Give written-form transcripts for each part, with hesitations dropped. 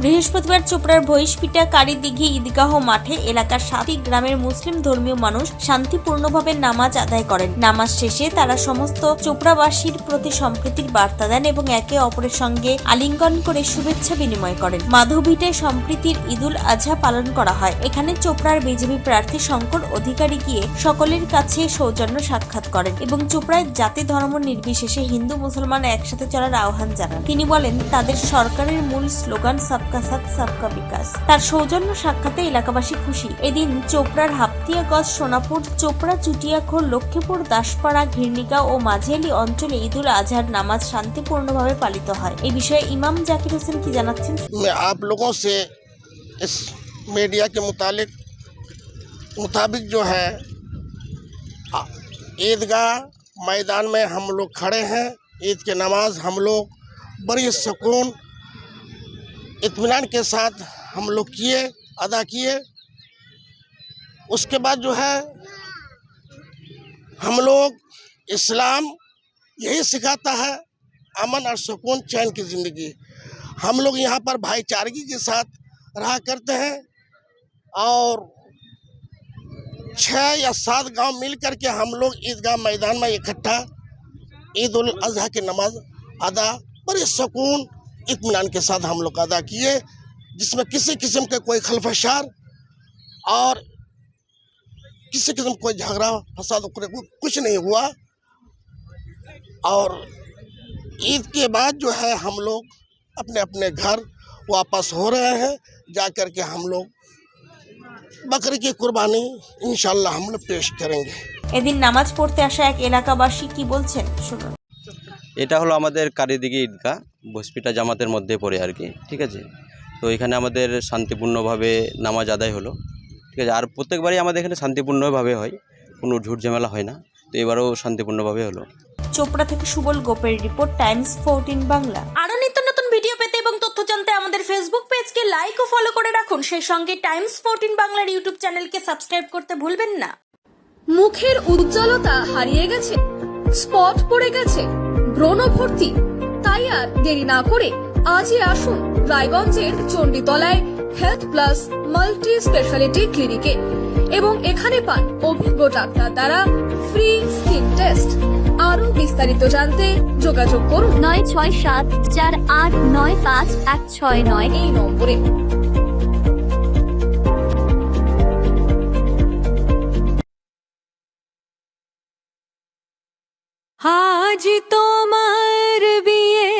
বৃহস্পতিবার চোপড়ার ভৈশপিটা কারিদিঘি ঈদগাহ মাঠে এলাকার 7টি গ্রামের মুসলিম ধর্মীয় মানুষ শান্তিপূর্ণভাবে নামাজ আদায় করেন। নামাজ শেষে তারা সমস্ত চোপড়াবাসীর প্রতি সম্প্রীতির বার্তা দেন এবং একে অপরের সঙ্গে আলিঙ্গন করে শুভেচ্ছা বিনিময় করেন। মাধবভিটায় সম্প্রীতির ঈদুল আজহা পালন করা হয়। এখানে চোপড়ার বিজেপি প্রার্থী শঙ্কর অধিকারী গিয়ে সকলের কাছে সৌজন্য সাক্ষাৎ করেন এবং চোপড়ায় জাতি ধর্ম নির্বিশেষে হিন্দু মুসলমান একসাথে চলার আহ্বান জানান। তিনি বলেন তাদের সরকারের মূল স্লোগান সবকা সাথ সবকা বিকাশ। তার সৌজন্য সাক্ষাতে এলাকাবাসী খুশি। এদিন চোপড়ার হাপ্তিয়াগঞ্জ, সোনাপুর, চোপড়া, চুটিয়াখোর, লক্ষ্মীপুর, দাসপাড়া, ঘির্ণিকা ও মাঝেলি অঞ্চলে ঈদুল আজহার নামাজ শান্তিপূর্ণভাবে পালিত হয়। এই বিষয়ে ইমাম জাকির হোসেন কি জানাচ্ছেন? आप लोगों से इस मीडिया के मुताबिक जो है ईदगाह मैदान में हम लोग खड़े हैं। ईद की नमाज हम लोग बड़ी सुकून इत्मीनान के साथ हम लोग अदा किए। उसके बाद जो है हम लोग इस्लाम यही सिखाता है अमन और सुकून, चैन की ज़िंदगी। हम लोग यहाँ पर भाईचारगी के साथ रहा करते हैं और 6 या 7 गांव मिल करके हम लोग ईदगाह मैदान में इकट्ठा ईद उल अजहा की नमाज अदा बड़े सुकून इत्मीनान के साथ हम लोग अदा किए, जिसमें किसी किस्म के कोई खलफशार और किसी किस्म कोई झगड़ा फसाद कुछ नहीं हुआ। और ईद के बाद जो है हम लोग अपने अपने घर वापस हो रहे हैं। जा कर के हम लोग बकरी की कुर्बानी इंशाल्लाह हम लोग पेश करेंगे। এদিন নামাজ পড়তে আসা এক এলাকাবাসী কি বলছেন শুনুন। এটা হলো আমাদের কারিদিঘি ঈদগাহ, ভৈশপিটা জামাতের মধ্যে পড়ে আর কি, ঠিক আছে। তো এখানে আমাদের শান্তিপূর্ণভাবে নামাজ আদায় হলো, ঠিক আছে। আর প্রত্যেকবারই আমাদের এখানে শান্তিপূর্ণভাবে হয়, কোনো ঝুট ঝামেলা হয় না। তো এবারও শান্তিপূর্ণভাবে হলো। চোপড়া থেকে সুবল গোপের রিপোর্ট, টাইমস 14 বাংলা। আরো নিত্য নতুন ভিডিও পেতে এবং তথ্য জানতে আমাদের ফেসবুক পেজকে লাইক ও ফলো করে রাখুন। সেই সঙ্গে টাইমস 14 বাংলার ইউটিউব চ্যানেলকে সাবস্ক্রাইব করতে ভুলবেন না। মুখের উজ্জ্বলতা হারিয়ে গেছে, স্পট পড়ে গেছে, ব্রণ ভর্তি, তাই আর দেরি না করে আজই আসুন রায়গঞ্জের চণ্ডীতলায় হেলথ প্লাস মাল্টি স্পেশালিটি ক্লিনিকে এবং এখানে পান অভিজ্ঞ ডাক্তার দ্বারা ফ্রি স্কিন টেস্ট। আরো বিস্তারিত জানতে যোগাযোগ করুন 9674895169 এই নম্বরে। আজ তোমার বিয়ে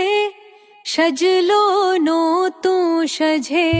সাজলো নতুন সাজে।